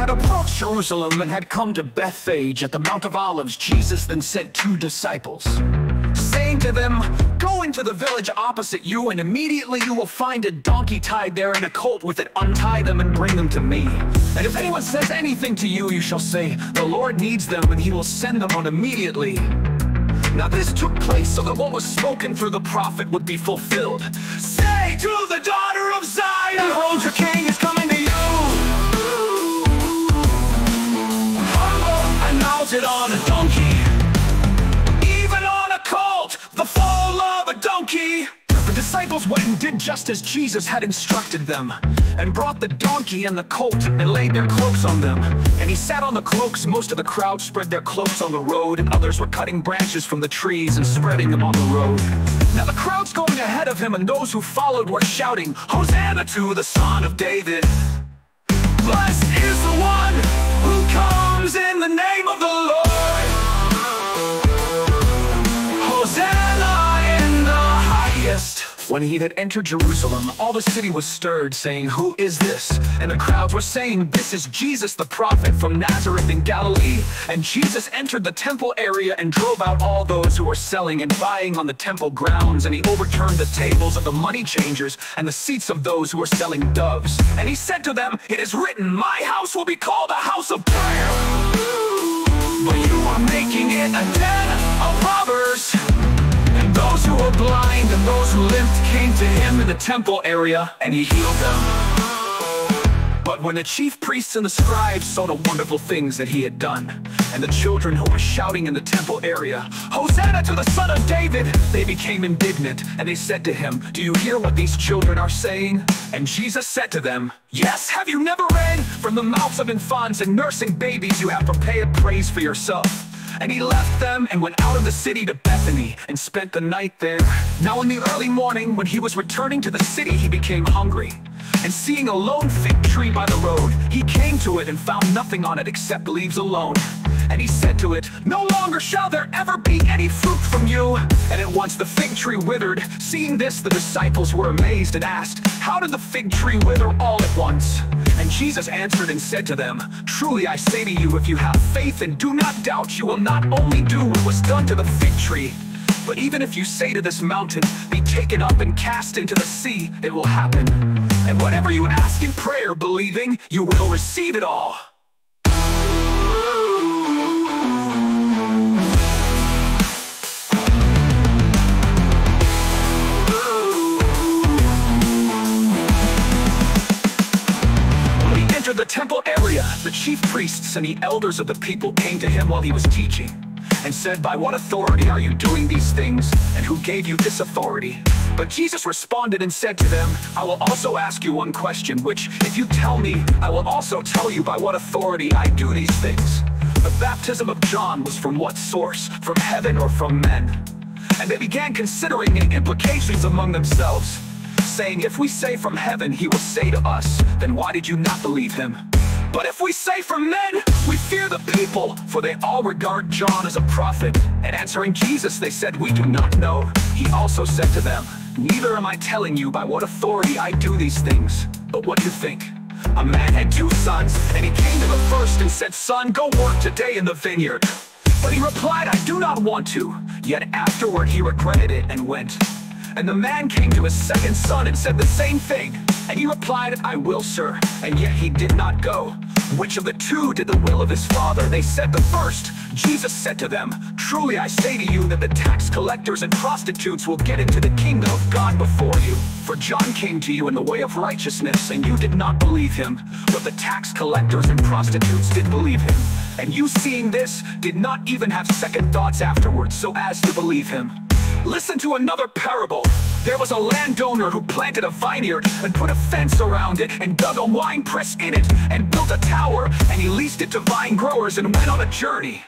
had approached Jerusalem and had come to Bethphage at the Mount of Olives, Jesus then sent 2 disciples, saying to them, "Go into the village opposite you, and immediately you will find a donkey tied there and a colt with it. Untie them and bring them to me. And if anyone says anything to you, you shall say, 'The Lord needs them,' and he will send them on immediately." Now this took place so that what was spoken through the prophet would be fulfilled. "Say to the daughter of Zion, behold, your king is coming to you, humble and mounted on a donkey, even on a colt, the foal of a donkey." The disciples went and did just as Jesus had instructed them, and brought the donkey and the colt, and laid their cloaks on them. And he sat on the cloaks. Most of the crowd spread their cloaks on the road, and others were cutting branches from the trees and spreading them on the road. Now the crowds going ahead of him and those who followed were shouting, "Hosanna to the Son of David! Blessed is the one who comes in the name of the Lord! Hosanna in the highest!" When he had entered Jerusalem, all the city was stirred, saying, "Who is this?" And the crowds were saying, "This is Jesus the prophet from Nazareth in Galilee." And Jesus entered the temple area and drove out all those who were selling and buying on the temple grounds. And he overturned the tables of the money changers and the seats of those who were selling doves. And he said to them, "It is written, 'My house will be called a house of prayer,' but you are making it a den of robbers." And those who were blind and those who limped came to him in the temple area, and he healed them. But when the chief priests and the scribes saw the wonderful things that he had done, and the children who were shouting in the temple area, "Hosanna to the Son of David," they became indignant, and they said to him, "Do you hear what these children are saying?" And Jesus said to them, "Yes, have you never read, 'From the mouths of infants and nursing babies you have prepared praise for yourself'?" And he left them and went out of the city to Bethany and spent the night there. Now in the early morning, when he was returning to the city, he became hungry. And seeing a lone fig tree by the road, he came to it and found nothing on it except leaves alone. And he said to it, "No longer shall there ever be any fruit from you." And at once the fig tree withered. Seeing this, the disciples were amazed and asked, "How did the fig tree wither all at once?" And Jesus answered and said to them, "Truly I say to you, if you have faith and do not doubt, you will not only do what was done to the fig tree, but even if you say to this mountain, 'Be taken up and cast into the sea,' it will happen. And whatever you ask in prayer, believing, you will receive it all." The temple area, the chief priests and the elders of the people came to him while he was teaching, and said, "By what authority are you doing these things, and who gave you this authority?" But Jesus responded and said to them, "I will also ask you one question, which, if you tell me, I will also tell you by what authority I do these things. The baptism of John was from what source, from heaven or from men?" And they began considering the implications among themselves, saying, "If we say from heaven, he will say to us, 'Then why did you not believe him?' But if we say from men, we fear the people, for they all regard John as a prophet." And answering Jesus, they said, "We do not know." He also said to them, "Neither am I telling you by what authority I do these things. But what do you think? A man had 2 sons, and he came to the first and said, 'Son, go work today in the vineyard.' But he replied, 'I do not want to.' Yet afterward he regretted it and went. And the man came to his second son and said the same thing. And he replied, 'I will, sir.' And yet he did not go. Which of the 2 did the will of his father?" They said, "The first." Jesus said to them, "Truly I say to you that the tax collectors and prostitutes will get into the kingdom of God before you. For John came to you in the way of righteousness, and you did not believe him. But the tax collectors and prostitutes did believe him. And you, seeing this, did not even have second thoughts afterwards so as to believe him. Listen to another parable. There was a landowner who planted a vineyard and put a fence around it and dug a wine press in it and built a tower, and he leased it to vine growers and went on a journey.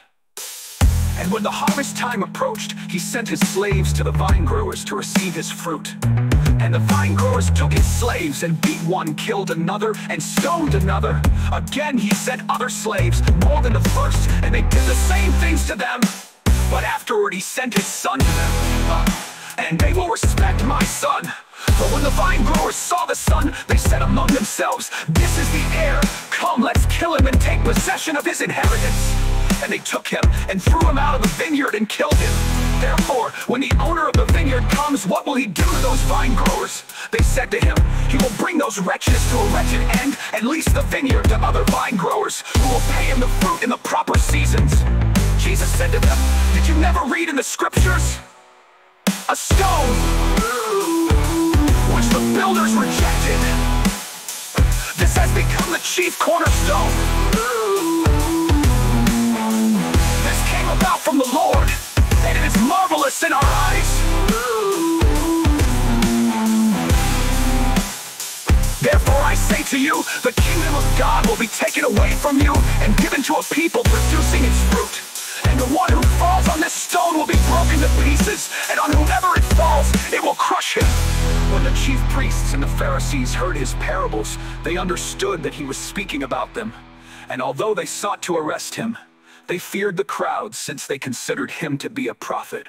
And when the harvest time approached, he sent his slaves to the vine growers to receive his fruit. And the vine growers took his slaves and beat one, killed another, and stoned another. Again he sent other slaves, more than the first, and they did the same things to them. But afterward he sent his son to them. And they will respect my son. But when the vine growers saw the son, they said among themselves, "This is the heir. Come, let's kill him and take possession of his inheritance." And they took him and threw him out of the vineyard and killed him. Therefore, when the owner of the vineyard comes, what will he do to those vine growers? They said to him, "He will bring those wretches to a wretched end and lease the vineyard to other vine growers who will pay him the fruit in the proper seasons." Jesus said to them, "Did you never read in the scriptures? A stone which the builders rejected, this has become the chief cornerstone. This came about from the Lord, and it is marvelous in our eyes." Therefore I say to you, the kingdom of God will be taken away from you and given to a people producing its fruit. And the one who falls on this stone will be broken to pieces, and on whomever it falls, it will crush him. When the chief priests and the Pharisees heard his parables, they understood that he was speaking about them. And although they sought to arrest him, they feared the crowd, since they considered him to be a prophet.